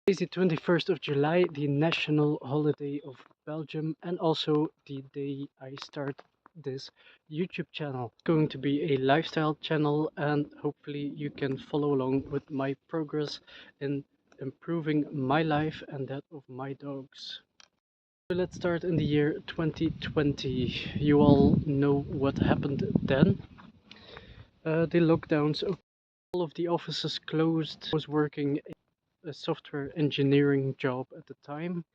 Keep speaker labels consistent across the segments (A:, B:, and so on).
A: Today is the 21st of July, the national holiday of Belgium, and also the day I start this YouTube channel. It's going to be a lifestyle channel, and hopefully you can follow along with my progress in improving my life and that of my dogs. So let's start in the year 2020. You all know what happened then. The lockdowns, all of the offices closed. I was working a software engineering job at the time.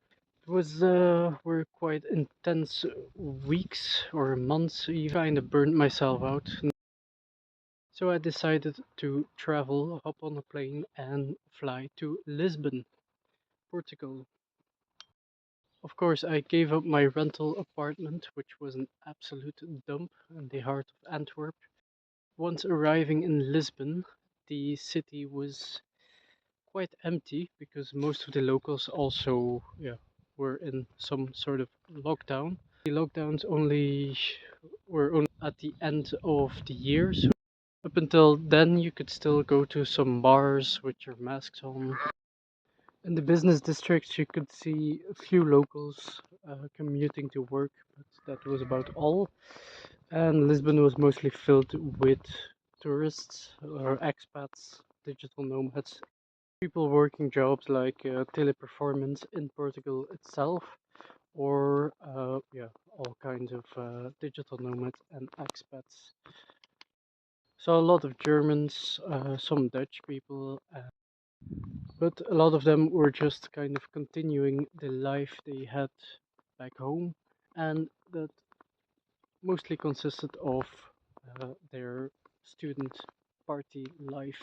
A: It was were quite intense weeks or months, even kind of burned myself out. So I decided to travel, hop on a plane and fly to Lisbon, Portugal. Of course, I gave up my rental apartment, which was an absolute dump in the heart of Antwerp. Once arriving in Lisbon, the city was quite empty because most of the locals also were in some sort of lockdown. The lockdowns were only at the end of the year, so up until then you could still go to some bars with your masks on. In the business districts you could see a few locals commuting to work, but that was about all. And Lisbon was mostly filled with tourists or expats, digital nomads, people working jobs like teleperformance in Portugal itself, or all kinds of digital nomads and expats. So a lot of Germans, some Dutch people, but a lot of them were just kind of continuing the life they had back home, and that mostly consisted of their student party life.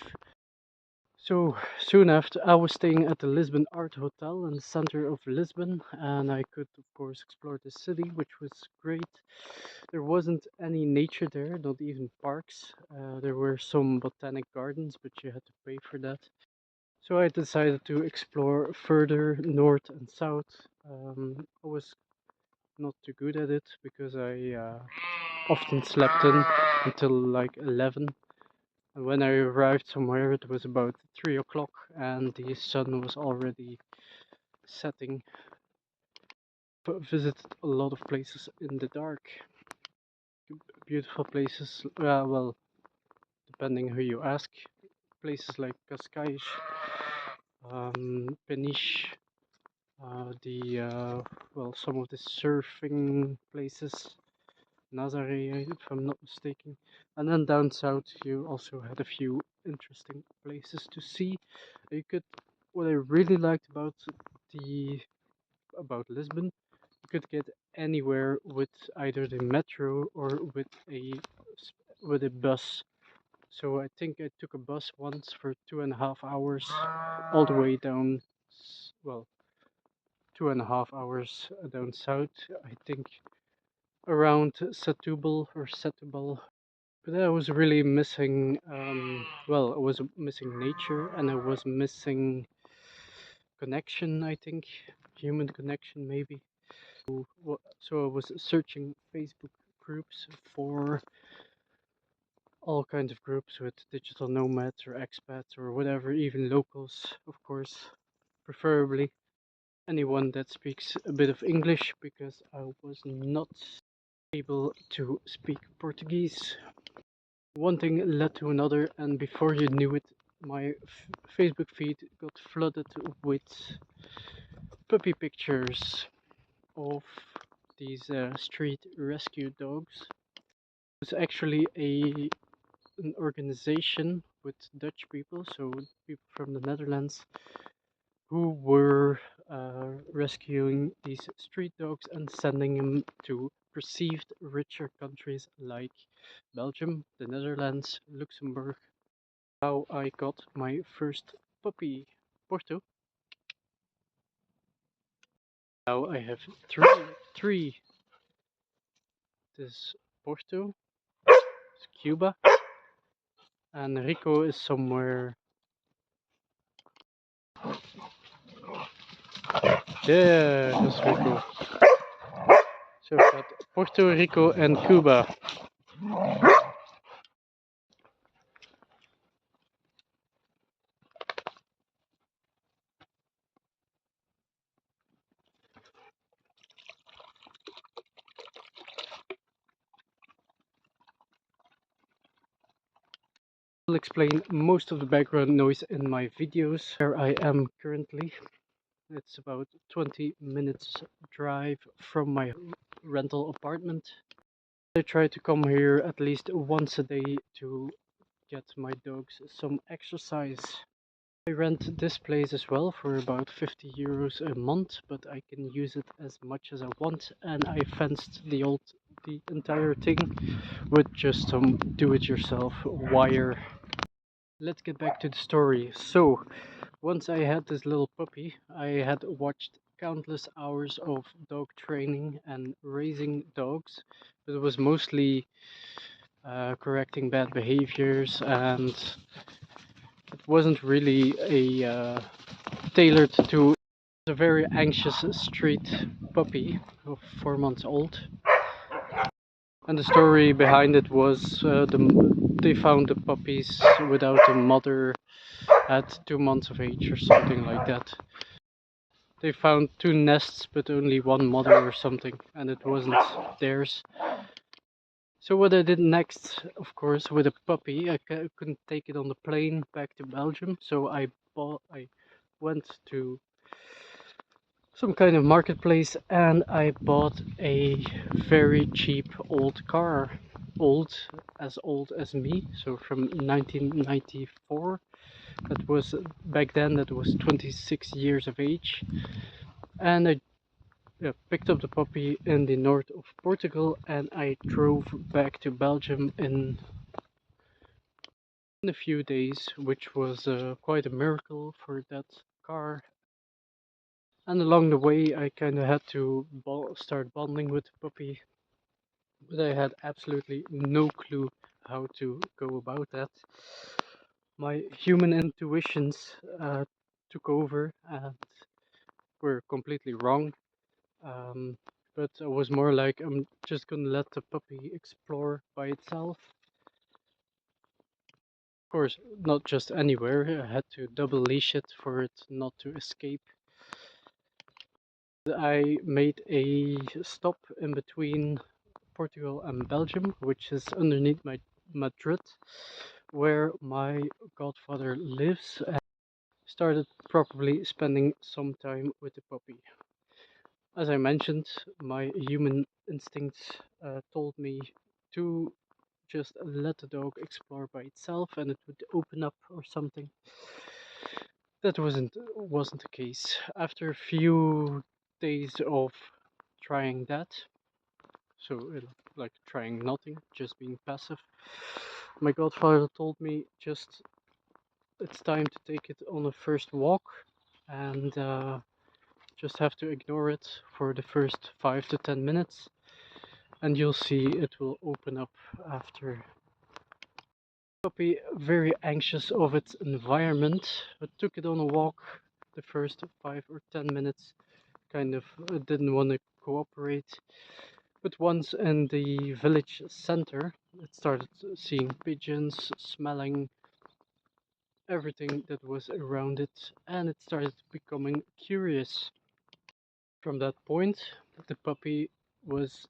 A: So soon after, I was staying at the Lisbon Art Hotel in the center of Lisbon, and I could, of course, explore the city, which was great. There wasn't any nature there, not even parks. There were some botanic gardens, but you had to pay for that. So I decided to explore further north and south. I was not too good at it because I often slept in until like 11. And when I arrived somewhere, it was about 3 o'clock and the sun was already setting. But visited a lot of places in the dark. Beautiful places, well, depending who you ask. Places like Cascais, Peniche, some of the surfing places, Nazaré, if I'm not mistaken. And then down south, you also had a few interesting places to see. You could, what I really liked the about Lisbon, you could get anywhere with either the metro or with a bus. So I think I took a bus once for 2.5 hours, all the way down, well, 2.5 hours down south. I think around Setúbal. But I was really missing, I was missing nature and I was missing connection, I think, human connection maybe. So I was searching Facebook groups for all kinds of groups with digital nomads or expats or whatever, even locals, of course, preferably anyone that speaks a bit of English because I was not able to speak Portuguese. One thing led to another, and before you knew it, my Facebook feed got flooded with puppy pictures of these street rescue dogs. It was actually an organization with Dutch people, so people from the Netherlands, who were rescuing these street dogs and sending them to perceived richer countries like Belgium, the Netherlands, Luxembourg. How I got my first puppy, Porto. Now I have three. This is Porto, it's Cuba, and Rico is somewhere. Yeah, that's Rico. So I've got Puerto Rico and Cuba. will explain most of the background noise in my videos. Where I am currently, it's about 20 minutes drive from my rental apartment. I try to come here at least once a day to get my dogs some exercise. I rent this place as well for about 50 euros a month, but I can use it as much as I want, and I fenced the entire thing with just some do-it-yourself wire. Let's get back to the story. So, once I had this little puppy, I had watched countless hours of dog training and raising dogs, but it was mostly correcting bad behaviors, and it wasn't really tailored to a very anxious street puppy of 4 months old. And the story behind it was they found the puppies without a mother at 2 months of age or something like that. They found two nests but only one mother or something, and it wasn't theirs. So what I did next, of course, with a puppy, I couldn't take it on the plane back to Belgium, so I went to some kind of marketplace and I bought a very cheap old car. Old as me, so from 1994. That was back then, that was 26 years of age. And I picked up the puppy in the north of Portugal and I drove back to Belgium in a few days, which was quite a miracle for that car. And along the way I kind of had to start bonding with the puppy, but I had absolutely no clue how to go about that. My human intuitions took over and were completely wrong. Um, but I was more like, I'm just gonna let the puppy explore by itself. Of course, not just anywhere. I had to double leash it for it not to escape. I made a stop in between Portugal and Belgium, which is underneath Madrid, where my godfather lives, and started properly spending some time with the puppy. As I mentioned, my human instincts told me to just let the dog explore by itself and it would open up or something. That wasn't the case. After a few days of trying that, so like trying nothing, just being passive, my godfather told me just it's time to take it on a first walk and just have to ignore it for the first 5 to 10 minutes and you'll see it will open up after. Puppy very anxious of its environment, but took it on a walk the first 5 or 10 minutes, kind of didn't want to cooperate. But once in the village center, it started seeing pigeons, smelling everything that was around it, and it started becoming curious. From that point, the puppy was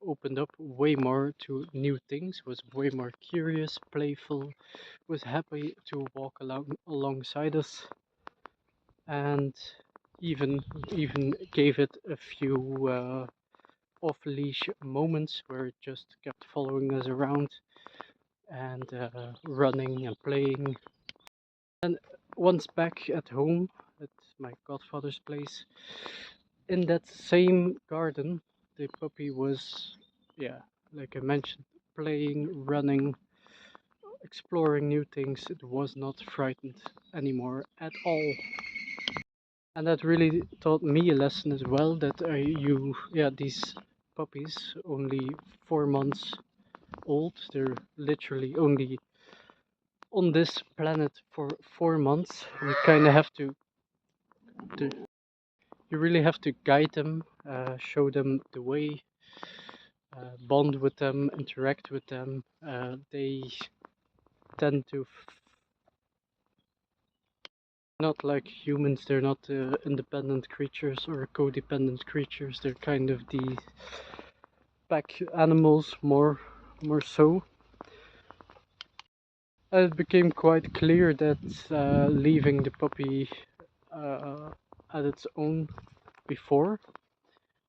A: opened up way more to new things, was way more curious, playful, was happy to walk alongside us, and even gave it a few off-leash moments where it just kept following us around and running and playing. And once back at home at my godfather's place, in that same garden, the puppy was, yeah, like I mentioned, playing, running, exploring new things. It was not frightened anymore at all. And that really taught me a lesson as well, that these puppies, only 4 months old, they're literally only on this planet for 4 months. You kind of have to, you really have to guide them, show them the way, bond with them, interact with them. They tend to not like humans, they're not independent creatures or codependent creatures, they're kind of the pack animals more so. It became quite clear that leaving the puppy uh, at its own before,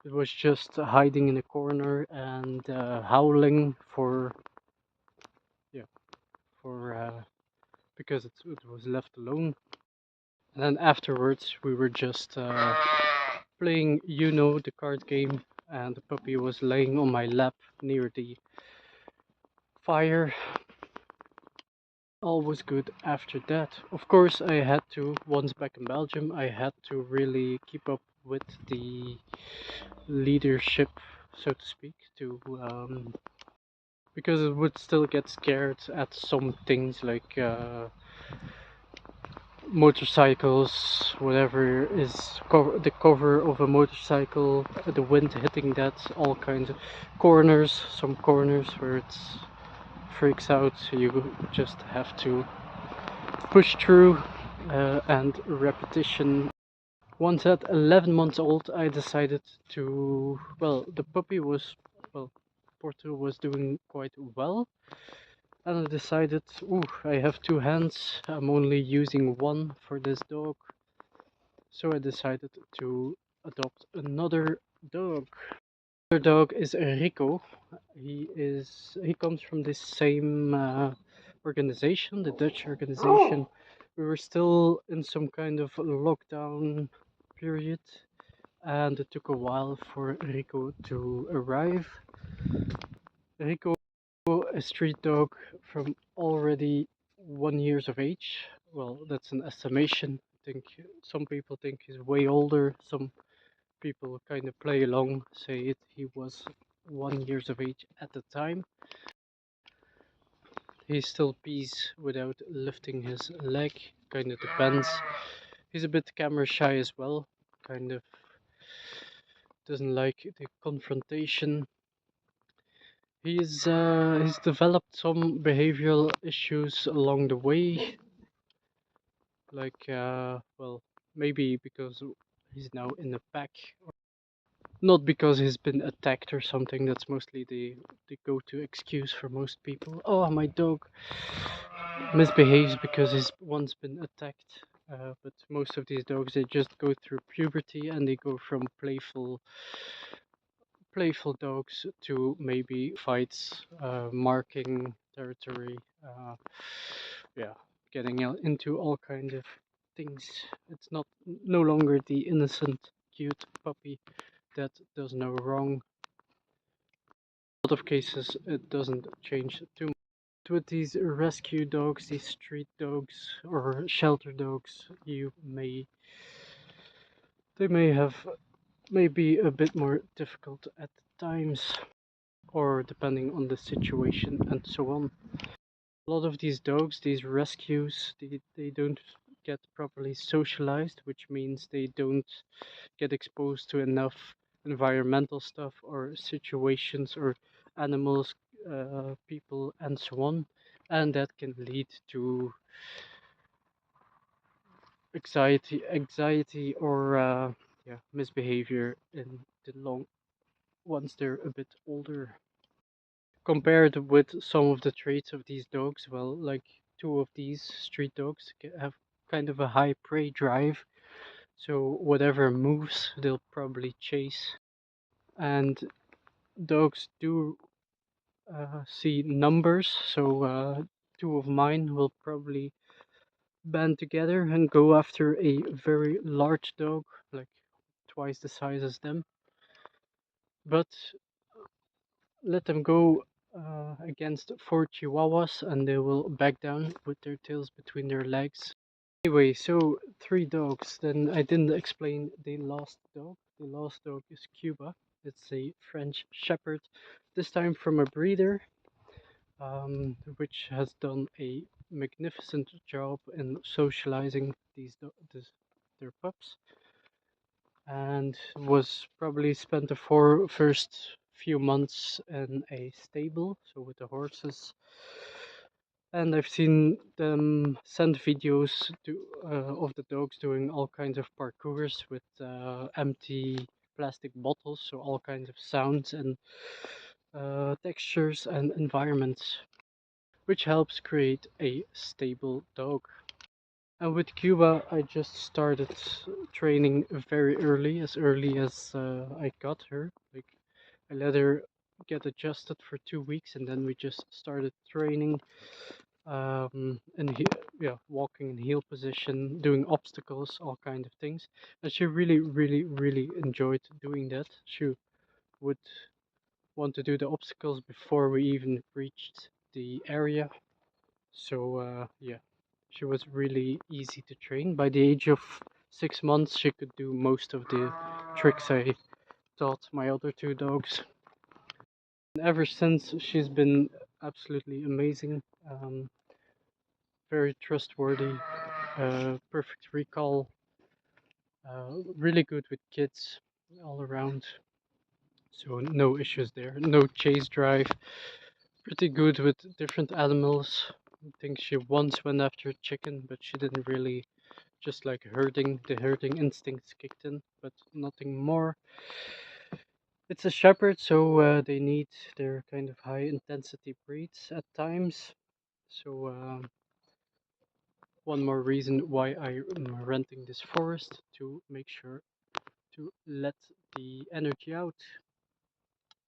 A: it was just hiding in a corner and howling for, yeah, for because it was left alone. And then afterwards we were just playing the card game, and the puppy was laying on my lap near the fire. All was good after that. Of course, I had to, once back in Belgium, I had to really keep up with the leadership, so to speak, to because it would still get scared at some things like motorcycles, whatever is the cover of a motorcycle, the wind hitting that, all kinds of corners, some corners where it freaks out, you just have to push through and repetition. Once at 11 months old, I decided to, well, the puppy was, well, Porto was doing quite well, and I decided, ooh, I have two hands, I'm only using one for this dog, so I decided to adopt another dog. Other dog is Rico. He comes from this same organization, the Dutch organization. We were still in some kind of lockdown period, and it took a while for Rico to arrive. Rico, a street dog from already 1 years of age. Well, that's an estimation. I think some people think he's way older. Some people kind of play along, say he was 1 years of age at the time. He still pees without lifting his leg, kind of depends. He's a bit camera shy as well, kind of doesn't like the confrontation. He's developed some behavioral issues along the way, like well, maybe because he's now in a pack, not because he's been attacked or something. That's mostly the go-to excuse for most people. Oh, my dog misbehaves because he's once been attacked. But most of these dogs, they just go through puberty and they go from playful dogs to maybe fights, marking territory, yeah, getting into all kinds of things. It's not no longer the innocent, cute puppy that does no wrong. A lot of cases it doesn't change too much. With these rescue dogs, these street dogs or shelter dogs, they may have maybe a bit more difficult at times, or depending on the situation and so on. A lot of these dogs, these rescues, they don't get properly socialized, which means they don't get exposed to enough environmental stuff or situations or animals, people, and so on, and that can lead to anxiety or yeah, misbehavior in the long once they're a bit older. Compared with some of the traits of these dogs, well, like two of these street dogs have kind of a high prey drive, so whatever moves, they'll probably chase. And dogs do see numbers, so two of mine will probably band together and go after a very large dog, like twice the size as them. But let them go against four chihuahuas and they will back down with their tails between their legs. Anyway, so three dogs. Then I didn't explain the last dog. The last dog is Cuba. It's a French Shepherd, this time from a breeder, which has done a magnificent job in socializing their pups, and was probably spent the first few months in a stable, so with the horses. And I've seen them send videos of the dogs doing all kinds of parkours with empty plastic bottles, so all kinds of sounds and textures and environments. which helps create a stable dog. And with Cuba, I just started training very early as I got her. Like I let her get adjusted for 2 weeks, and then we just started training. And yeah, walking in heel position, doing obstacles, all kind of things. And she really enjoyed doing that. She would want to do the obstacles before we even reached the area. So yeah, she was really easy to train. By the age of 6 months, she could do most of the tricks I taught my other two dogs. And ever since, she's been absolutely amazing. Very trustworthy, perfect recall, really good with kids all around. So no issues there. No chase drive. Pretty good with different animals. I think she once went after chicken, but she didn't really, just like herding. The herding instincts kicked in, but nothing more. It's a shepherd, so they need their kind of high intensity breeds at times. So one more reason why I am renting this forest, to make sure to let the energy out.